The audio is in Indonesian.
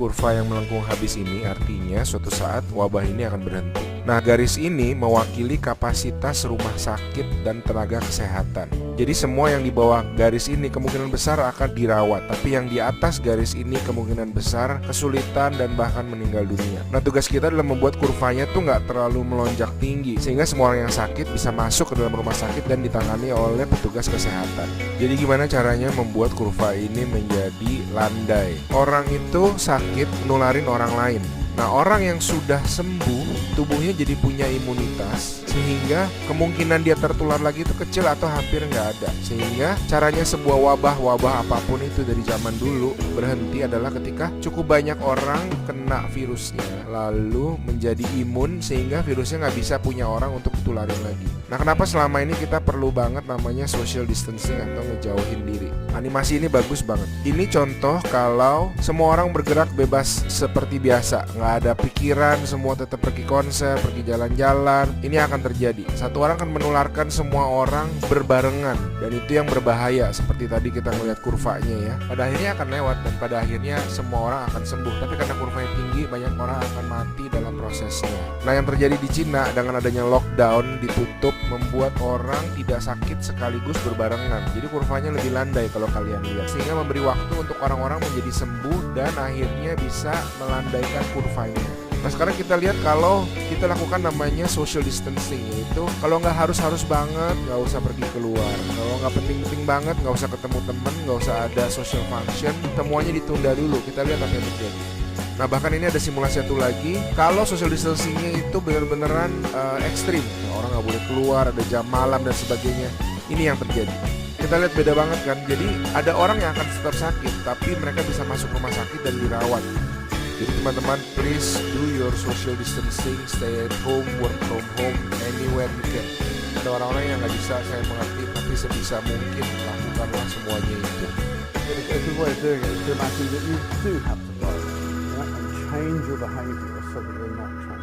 kurva yang melengkung habis ini artinya suatu saat wabah ini akan berhenti. Nah, garis ini mewakili kapasitas rumah sakit dan tenaga kesehatan. Jadi semua yang di bawah garis ini kemungkinan besar akan dirawat, tapi yang di atas garis ini kemungkinan besar kesulitan dan bahkan meninggal dunia. Nah, tugas kita adalah membuat kurvanya tuh nggak terlalu melonjak tinggi, sehingga semua orang yang sakit bisa masuk ke dalam rumah sakit dan ditangani oleh petugas kesehatan. Jadi gimana caranya membuat kurva ini menjadi landai? Orang itu sakit nularin orang lain. Nah, orang yang sudah sembuh, tubuhnya jadi punya imunitas, sehingga kemungkinan dia tertular lagi itu kecil atau hampir nggak ada. Sehingga caranya sebuah wabah apapun itu dari zaman dulu berhenti adalah ketika cukup banyak orang kena virusnya, lalu menjadi imun sehingga virusnya nggak bisa punya orang untuk ditularin lagi. Nah, kenapa selama ini kita perlu banget namanya social distancing atau ngejauhin diri? Animasi ini bagus banget. Ini contoh kalau semua orang bergerak bebas seperti biasa, nggak ada pikiran, semua tetap pergi konser, pergi jalan-jalan. Ini akan terjadi. Satu orang akan menularkan semua orang berbarengan, dan itu yang berbahaya. Seperti tadi kita melihat kurvanya ya. Pada akhirnya akan lewat dan pada akhirnya semua orang akan sembuh. Tapi karena kurvanya tinggi, banyak orang akan mati dalam prosesnya. Nah, yang terjadi di Cina dengan adanya lockdown, ditutup, membuat orang tidak sakit sekaligus berbarengan. Jadi kurvanya lebih landai kalau kalian lihat, sehingga memberi waktu untuk orang-orang menjadi sembuh dan akhirnya bisa melandaikan kurvanya. Nah, sekarang kita lihat kalau kita lakukan namanya social distancing, yaitu kalau nggak harus banget nggak usah pergi keluar, kalau nggak penting-penting banget nggak usah ketemu temen, nggak usah ada social function, semuanya ditunda dulu. Kita lihat apa yang terjadi. Nah, bahkan ini ada simulasi satu lagi, kalau social distancingnya itu bener-beneran ekstrim, orang nggak boleh keluar, ada jam malam dan sebagainya. Ini yang terjadi. Kita lihat beda banget kan. Jadi ada orang yang akan tetap sakit, tapi mereka bisa masuk rumah sakit dan dirawat. Jadi teman-teman, please do your social distancing, stay at home, work from home, anywhere you can. Ada orang-orang yang nggak bisa, saya mengerti, tapi sebisa mungkin lakukanlah semuanya itu. A good way of doing it is to imagine that you do have to go, right, and change your behaviour so that you're not trapped.